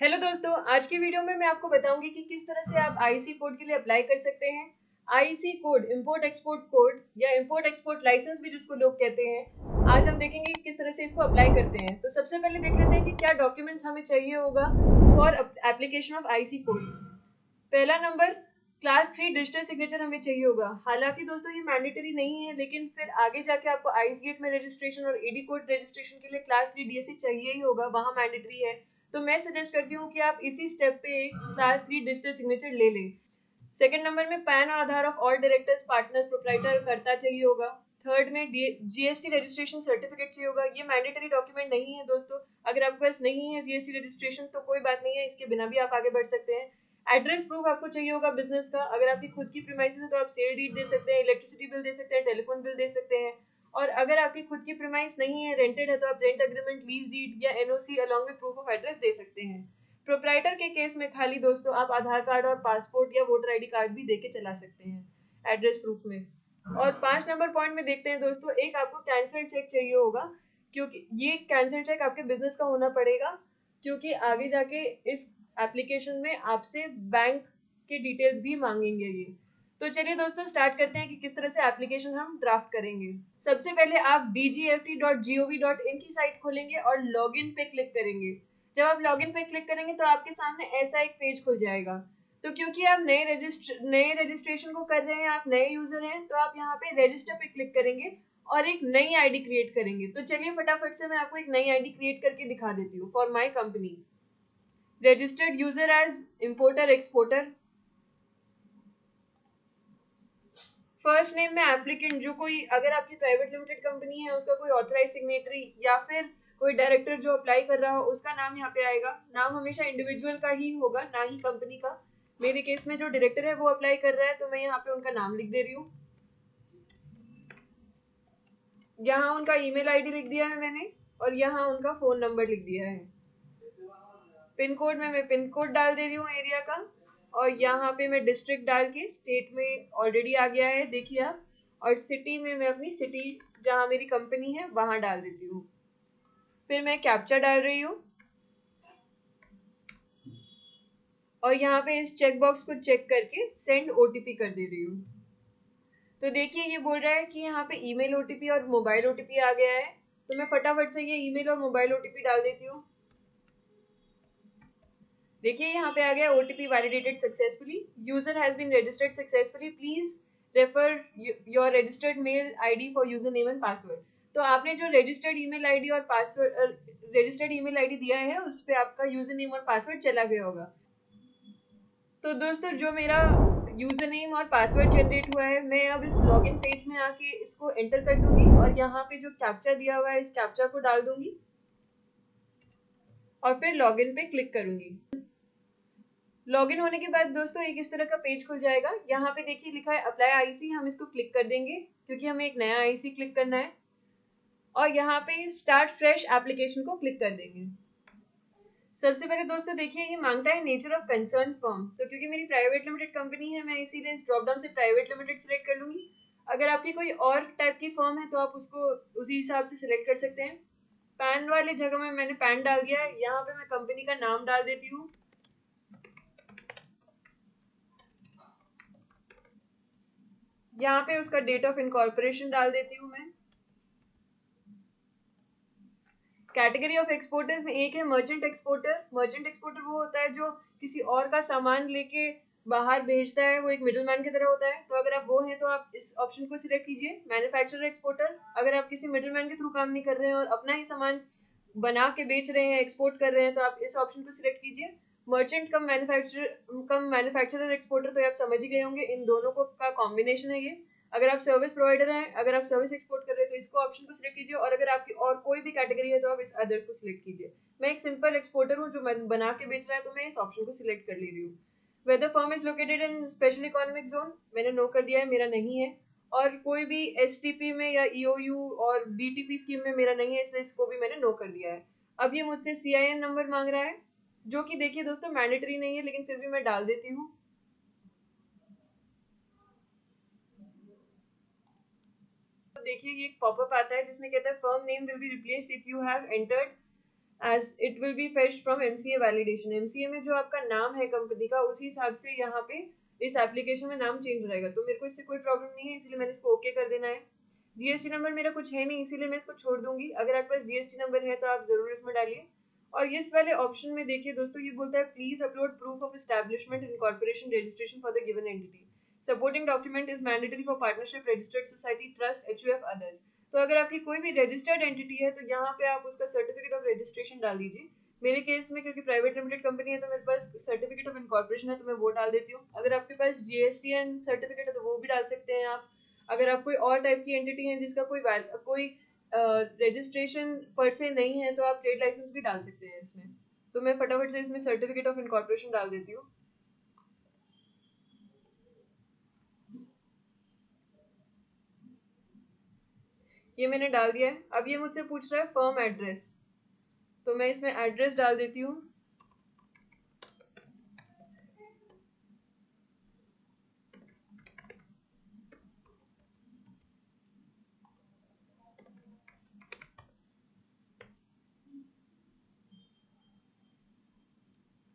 Hello दोस्तों, आज की वीडियो में मैं आपको बताऊंगी कि किस तरह से आप आईसी कोड के लिए अप्लाई कर सकते हैं। IC code, import export code या इंपोर्ट एक्सपोर्ट लाइसेंस भी जिसको लोग कहते हैं, आज हम देखेंगे कि किस तरह से इसको अप्लाई करते हैं। तो सबसे पहले देख लेते हैं कि क्या डॉक्यूमेंट्स हमें चाहिए होगा for application of IC code. पहला नंबर, क्लास 3 डिजिटल सिग्नेचर हमें चाहिए होगा। हालांकि दोस्तों ये मैंडेटरी नहीं है, लेकिन फिर आगे जाके आपको आइस गेट में रजिस्ट्रेशन और एडी कोड रजिस्ट्रेशन के लिए क्लास 3 डीएससी चाहिए ही होगा, वहां मैंडेटरी है। तो मैं सजेस्ट करती हूँ कि आप इसी स्टेप पे एक क्लास 3 डिजिटल सिग्नेचर ले लें। सेकंड नंबर में पैन और Aadhaar of all directors, partners, proprietor करता चाहिए होगा। थर्ड में जीएसटी रजिस्ट्रेशन सर्टिफिकेट चाहिए होगा। ये मैंडेटरी डॉक्यूमेंट नहीं है दोस्तों, अगर आपके पास नहीं है जीएसटी रजिस्ट्रेशन तो कोई बात नहीं है, इसके बिना भी आप आगे बढ़ सकते हैं। एड्रेस प्रूफ आपको चाहिए होगा बिजनेस का। अगर आपकी खुद की प्रीमाइसेस है तो आप सेल डीड दे सकते हैं, इलेक्ट्रिसिटी बिल दे सकते हैं, टेलीफोन बिल दे सकते हैं। और अगर आपकी खुद की प्रीमाइस नहीं है, रेंटेड है, तो आप रेंट एग्रीमेंट, लीज डीड या NOC along with proof of address दे सकते हैं। प्रोप्राइटर के केस में खाली दोस्तों आप आधार कार्ड और पासपोर्ट या वोटर आईडी कार्ड भी देके चला सकते हैं एड्रेस प्रूफ में। और 5 नंबर पॉइंट में देखते हैं दोस्तों, एक आपको कैंसिल चेक चाहिए होगा, क्योंकि ये कैंसिल चेक आपके बिजनेस का होना पड़ेगा, क्योंकि आगे जाके इस एप्लीकेशन में आपसे बैंक के डिटेल्स भी मांगेंगे ये। तो चलिए दोस्तों स्टार्ट करते हैं कि किस तरह से एप्लीकेशन हम ड्राफ्ट करेंगे। सबसे पहले आप dgft.gov.in की साइट खोलेंगे और लॉगिन पे क्लिक करेंगे। जब आप लॉगिन पे क्लिक करेंगे तो आपके सामने ऐसा एक पेज खुल जाएगा। तो क्योंकि आप नए रजिस्ट्रेशन को कर रहे हैं, आप नए यूजर हैं, तो आप यहाँ पे रजिस्टर पे क्लिक करेंगे और एक नई आईडी क्रिएट करेंगे। तो चलिए फटाफट से मैं आपको एक नई आईडी क्रिएट करके दिखा देती हूँ। For my company, registered user as importer exporter. First name में एप्लीकेंट, जो कोई, अगर आपकी प्राइवेट लिमिटेड कंपनी है उसका कोई ऑथराइज सिग्नेटरी या फिर कोई डायरेक्टर जो अप्लाई कर रहा हो उसका नाम यहाँ पे आएगा। नाम हमेशा इंडिविजुअल का ही होगा, ना ही कंपनी का। मेरे केस में जो डायरेक्टर है वो अप्लाई कर रहा है, तो मैं यहाँ पे उनका नाम लिख दे रही हूँ। यहाँ उनका ईमेल आईडी लिख दिया है मैंने, और यहाँ उनका फोन नंबर लिख दिया है। पिन कोड में मैं पिन कोड डाल दे रही हूँ एरिया का, और यहाँ पे मैं डिस्ट्रिक्ट डाल के, स्टेट में ऑलरेडी आ गया है देखिए आप, और सिटी में मैं अपनी सिटी जहाँ मेरी कंपनी है वहां डाल देती हूँ। फिर मैं कैप्चा डाल रही हूँ, और यहाँ पे इस चेक बॉक्स को चेक करके सेंड ओटीपी कर दे रही हूँ। तो देखिए ये बोल रहा है कि यहाँ पे ईमेल ओटीपी और मोबाइल ओटीपी आ गया है, तो मैं फटाफट से ये ईमेल और मोबाइल ओटीपी डाल देती हूँ। देखिए यहाँ पे आ गया OTP validated successfully, user has been registered successfully, please refer your registered mail ID for user name and password. तो आपने जो रजिस्टर्ड ईमेल आईडी और पासवर्ड, रजिस्टर्ड ईमेल आईडी दिया है उस पे आपका यूजर नेम और पासवर्ड चला गया होगा। तो दोस्तों जो मेरा यूजर नेम और पासवर्ड जनरेट हुआ है, मैं अब इस लॉगिन पेज में आके इसको एंटर कर दूंगी, और यहाँ पे जो कैप्चा दिया हुआ है इस कैप्चा को डाल दूंगी, और फिर लॉगिन पे क्लिक करूंगी। लॉगिन होने के बाद दोस्तों एक इस तरह का पेज खुल जाएगा। यहाँ पे देखिए लिखा है अप्लाई आईसी, हम इसको क्लिक कर देंगे क्योंकि हमें एक नया आईसी क्लिक करना है, और यहाँ पे स्टार्ट फ्रेश एप्लीकेशन को क्लिक कर देंगे। सबसे पहले दोस्तों देखिए ये मांगता है नेचर ऑफ कंसर्न फर्म, तो क्योंकि मेरी प्राइवेट लिमिटेड कंपनी है मैं इसीलिए इस ड्रॉप डाउन से प्राइवेट लिमिटेड सिलेक्ट कर लूंगी। अगर आपकी कोई और टाइप की फर्म है तो आप उसको उसी हिसाब से सिलेक्ट कर सकते हैं। पैन वाली जगह में मैंने पैन डाल दिया है, यहाँ पे मैं कंपनी का नाम डाल देती हूँ। यहाँ पे उसका डेट ऑफ इनकॉर्पोरेशन डाल देती हूँ मैं। कैटेगरी ऑफ एक्सपोर्टर्स में एक है मर्चेंट एक्सपोर्टर। मर्चेंट एक्सपोर्टर वो होता है जो किसी और का सामान लेके बाहर भेजता है, वो एक मिडिल मैन की तरह होता है। तो अगर आप वो हैं तो आप इस ऑप्शन को सिलेक्ट कीजिए। मैन्युफैक्चरर एक्सपोर्टर, अगर आप किसी मिडिल मैन के थ्रू काम नहीं कर रहे हैं और अपना ही सामान बना के बेच रहे हैं, एक्सपोर्ट कर रहे हैं, तो आप इस ऑप्शन को सिलेक्ट कीजिए। मर्चेंट कम मैन्युफैक्चरर एक्सपोर्टर, तो आप समझ ही गए होंगे इन दोनों को का कॉम्बिनेशन है ये। अगर आप सर्विस प्रोवाइडर हैं, अगर आप सर्विस एक्सपोर्ट कर रहे हैं तो इसको ऑप्शन को सिलेक्ट कीजिए, और अगर आपकी और कोई भी कैटेगरी है तो आप इस अदर्स को सिलेक्ट कीजिए। मैं एक सिंपल एक्सपोर्टर हूँ जो बना के बेच रहा है, तो मैं इस ऑप्शन को सिलेक्ट कर ले रही हूँ। Whether firm is located in special economic zone, मैंने नो कर दिया है, मेरा नहीं है। और कोई भी एसटीपी में या ईओयू और बीटीपी स्कीम में मेरा नहीं है, इसलिए इसको भी मैंने नो कर दिया है। अब ये मुझसे सीआईएन नंबर मांग रहा है, जो कि देखिए दोस्तों मैंडेटरी नहीं है, लेकिन फिर भी मैं डाल देती हूँ। देखिए ये एक पॉपअप आता है जिसमें कहता है firm name will be replaced if you have entered as it will be fetched from MCA validation. MCA में जो आपका नाम है कंपनी का, उसी हिसाब से यहाँ पे इस एप्लीकेशन में नाम चेंज हो जाएगा। तो मेरे को इससे कोई प्रॉब्लम नहीं है, इसलिए मैंने इसको ओके कर देना है। जीएसटी नंबर मेरा कुछ है नहीं, इसीलिए मैं इसको छोड़ दूंगी। अगर आपके पास जीएसटी नंबर है तो आप जरूर इसमें डालिए। और इस वाले ऑप्शन में देखिए दोस्तों, ये बोलता है please upload proof of establishment and corporation registration for the given entity. Supporting document is mandatory for partnership, registered society, trust, HUF, others. तो अगर आपकी कोई भी रजिस्टर्ड एंटिटी है तो यहाँ पे आप उसका सर्टिफिकेट ऑफ रजिस्ट्रेशन डाल दीजिए। मेरे केस में क्योंकि प्राइवेट लिमिटेड कंपनी है तो मेरे पास सर्टिफिकेट ऑफ इनकॉर्पोरेशन है, तो मैं वो डाल देती हूँ। अगर आपके पास जीएसटी एंड सर्टिफिकेट है तो वो भी डाल सकते हैं आप। अगर आप कोई और टाइप की एंटिटी है जिसका कोई रजिस्ट्रेशन पर से नहीं है तो आप ट्रेड लाइसेंस भी डाल सकते हैं इसमें। तो मैं फटाफट से इसमें सर्टिफिकेट ऑफ इनकॉर्पोरेशन डाल देती हूँ। ये मैंने डाल दिया है। अब ये मुझसे पूछ रहा है फर्म एड्रेस, तो मैं इसमें एड्रेस डाल देती हूँ।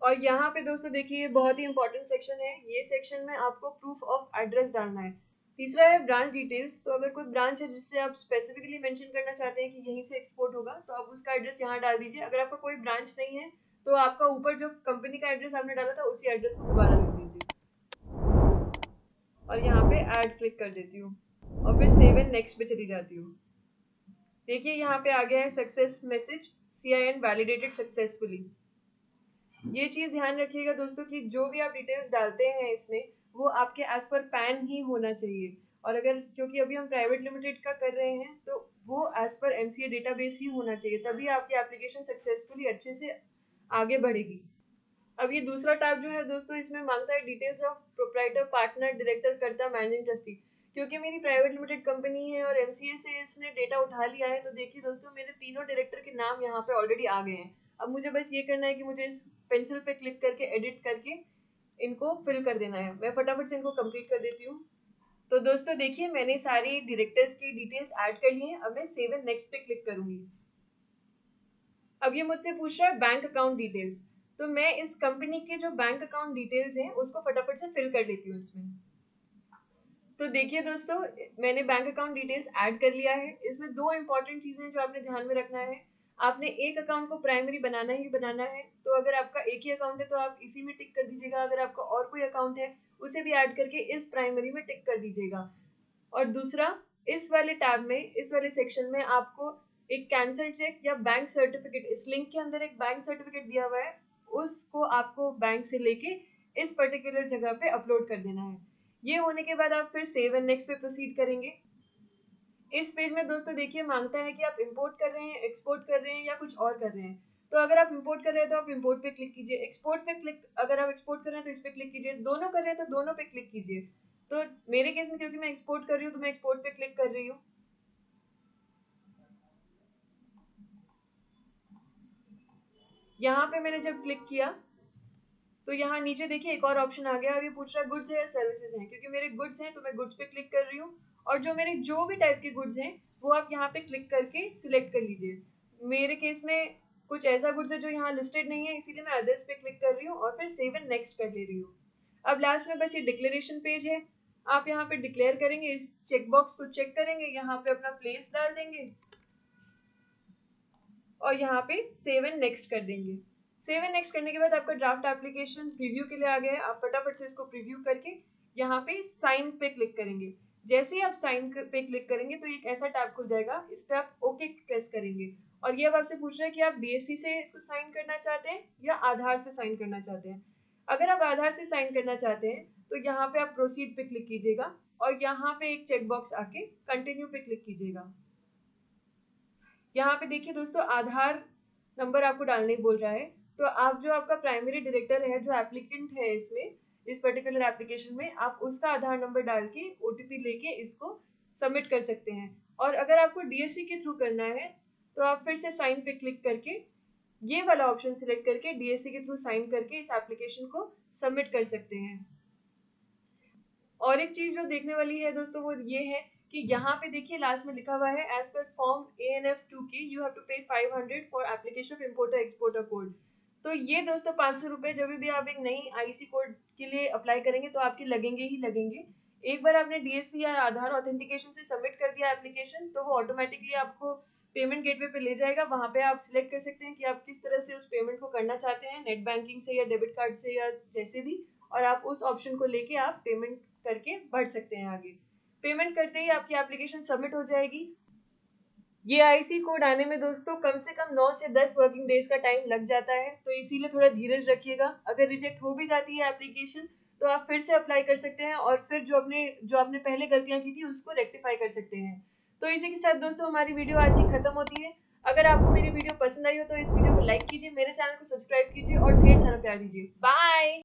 और यहाँ पे दोस्तों देखिए, ये बहुत ही इंपॉर्टेंट सेक्शन है। ये सेक्शन में आपको प्रूफ ऑफ एड्रेस डालना है। तीसरा है ब्रांच डिटेल्स। तो अगर कोई ब्रांच है जिससे आप स्पेसिफिकली मेंशन करना चाहते हैं कि यहीं से एक्सपोर्ट होगा, तो आप उसका एड्रेस यहाँ डाल दीजिए। अगर आपका कोई ब्रांच नहीं है तो आपका ऊपर जो कंपनी का एड्रेस आपने डाला था उसी एड्रेस को दोबारा लिख दीजिए। और यहाँ पे ऐड क्लिक कर देती हूँ और फिर सेव एंड नेक्स्ट पे चली जाती हूँ। देखिए यहाँ पे आ गया है success message, CIN validated successfully. ये चीज ध्यान रखिएगा दोस्तों कि जो भी आप डिटेल्स डालते हैं इसमें, वो आपके एज पर पैन ही होना चाहिए। और अगर क्योंकि अभी हम प्राइवेट लिमिटेड का कर रहे हैं तो वो एज पर एमसीए डेटाबेस ही होना चाहिए, तभी आपकी एप्लीकेशन सक्सेसफुली अच्छे से आगे बढ़ेगी। अब ये दूसरा टैब जो है दोस्तों, इसमें मांगता है details of proprietor, partner, director, कर्ता, मैनेजिंग ट्रस्टी। क्योंकि मेरी प्राइवेट लिमिटेड कंपनी है और एमसीए से इसने डेटा उठा लिया है, तो देखिए दोस्तों, मेरे तीनों डायरेक्टर के नाम यहाँ पे ऑलरेडी आ गए हैं। अब मुझे बस ये करना है कि मुझे इस पेंसिल पे क्लिक करके एडिट करके इनको फिल कर देना है। मैं फटाफट से इनको कंप्लीट कर देती हूँ। तो दोस्तों देखिए, मैंने सारी डायरेक्टर्स की डिटेल्स ऐड कर ली हैं। अब मैं सेव एंड नेक्स्ट पे क्लिक करूंगी। अब ये मुझसे पूछ रहा है बैंक अकाउंट डिटेल्स, तो मैं इस कंपनी के जो बैंक अकाउंट डिटेल्स हैं उसको फटाफट से फिल कर देती हूँ इसमें। तो देखिए दोस्तों, मैंने बैंक अकाउंट डिटेल्स ऐड कर लिया है। इसमें दो इंपॉर्टेंट चीजें जो आपने ध्यान में रखना है। आपने एक अकाउंट को प्राइमरी बनाना ही बनाना है। तो अगर आपका एक ही अकाउंट है तो आप इसी में टिक कर दीजिएगा। अगर आपका और कोई अकाउंट है उसे भी ऐड करके इस प्राइमरी में टिक कर दीजिएगा। और दूसरा, इस वाले टैब में, इस वाले सेक्शन में आपको एक कैंसिल चेक या बैंक सर्टिफिकेट, इस लिंक के अंदर एक बैंक सर्टिफिकेट दिया हुआ है, उसको आपको बैंक से लेके इस पर्टिकुलर जगह पे अपलोड कर देना है। ये होने के बाद आप फिर सेव एंड नेक्स्ट पे प्रोसीड करेंगे। इस पेज में दोस्तों देखिए, मांगता है कि आप इंपोर्ट कर रहे हैं, एक्सपोर्ट कर रहे हैं या कुछ और कर रहे हैं। तो अगर आप इंपोर्ट कर रहे हैं तो आप इंपोर्ट पे क्लिक कीजिए, एक्सपोर्ट पे क्लिक, अगर आप एक्सपोर्ट कर रहे हैं तो इस पे क्लिक कीजिए, दोनों कर रहे हैं तो दोनों पे क्लिक कीजिए। तो मेरे केस में क्योंकि मैं एक्सपोर्ट कर रही हूँ तो मैं एक्सपोर्ट पे क्लिक कर रही हूँ। यहाँ पे मैंने जब क्लिक किया तो यहाँ नीचे देखिए एक और ऑप्शन आ गया और ये पूछ रहा है गुड्स है या सर्विसेज हैं। क्योंकि मेरे गुड्स हैं तो मैं गुड्स पे क्लिक कर रही हूँ। और जो मेरे जो भी टाइप के गुड्स हैं वो आप यहाँ पे क्लिक करके सिलेक्ट कर लीजिए। मेरे केस में कुछ ऐसा गुड्स है जो यहाँ लिस्टेड नहीं है, इसीलिए मैं अदर्स पे क्लिक कर रही हूँ और फिर सेव एंड नेक्स्ट कर ले रही हूँ। अब लास्ट में बस ये डिक्लेरेशन पेज है। आप यहाँ पे डिक्लेयर करेंगे, इस चेकबॉक्स को चेक करेंगे, यहाँ पे अपना प्लेस डाल देंगे और यहाँ पे सेव एंड नेक्स्ट कर देंगे। सेव एंड नेक्स्ट करने के बाद आपका ड्राफ्ट एप्लीकेशन प्रीव्यू के लिए आ गया है। आप फटाफट से इसको प्रीव्यू करके यहाँ पे साइन पे क्लिक करेंगे। जैसे ही आप साइन पे क्लिक करेंगे तो एक ऐसा टैब खुल जाएगा, इस पे आप ओके प्रेस करेंगे। और ये अब आपसे पूछ रहा है कि आप DSC से इसको साइन करना चाहते हैं या आधार से साइन करना चाहते हैं। अगर आप आधार से साइन करना चाहते हैं तो यहाँ पे आप प्रोसीड पे क्लिक कीजिएगा और यहाँ पे एक चेकबॉक्स आके कंटिन्यू पे क्लिक कीजिएगा। यहाँ पे देखिए दोस्तों, आधार नंबर आपको डालने बोल रहा है। तो आप जो आपका प्राइमरी डायरेक्टर है, जो एप्लीकेंट है इसमें, इस पर्टिकुलर एप्लीकेशन में, आप उसका आधार नंबर डाल के OTP लेके इसको सबमिट कर सकते हैं। और अगर आपको DSC के थ्रू करना है तो आप फिर से साइन पे क्लिक करके ये वाला ऑप्शन सिलेक्ट करके DSC के थ्रू साइन करके इस एप्लीकेशन को सबमिट कर सकते हैं। और एक चीज जो देखने वाली है दोस्तों वो ये है कि यहाँ पे देखिए लास्ट में लिखा हुआ है as per form ANF 2K you have to pay 500 for application of importer exporter code. तो ये दोस्तों 500 रुपये जब भी आप एक नई IC कोड के लिए अप्लाई करेंगे तो आपके लगेंगे ही लगेंगे। एक बार आपने DSC या आधार ऑथेंटिकेशन से सबमिट कर दिया एप्लीकेशन तो वो ऑटोमेटिकली आपको पेमेंट गेटवे पे ले जाएगा। वहाँ पे आप सिलेक्ट कर सकते हैं कि आप किस तरह से उस पेमेंट को करना चाहते हैं, नेट बैंकिंग से या डेबिट कार्ड से या जैसे भी, और आप उस ऑप्शन को लेके आप पेमेंट करके बढ़ सकते हैं आगे। पेमेंट करते ही आपकी एप्लीकेशन सबमिट हो जाएगी। ये IC कोड आने में दोस्तों कम से कम 9 से 10 वर्किंग डेज का टाइम लग जाता है, तो इसीलिए थोड़ा धीरज रखिएगा। अगर रिजेक्ट हो भी जाती है एप्लीकेशन तो आप फिर से अप्लाई कर सकते हैं और फिर जो आपने पहले गलतियां की थी उसको रेक्टिफाई कर सकते हैं। तो इसी के साथ दोस्तों हमारी वीडियो आज की खत्म होती है। अगर आपको मेरी वीडियो पसंद आई हो तो इस वीडियो को लाइक कीजिए, मेरे चैनल को सब्सक्राइब कीजिए और ढेर सारा प्यार दीजिए। बाय।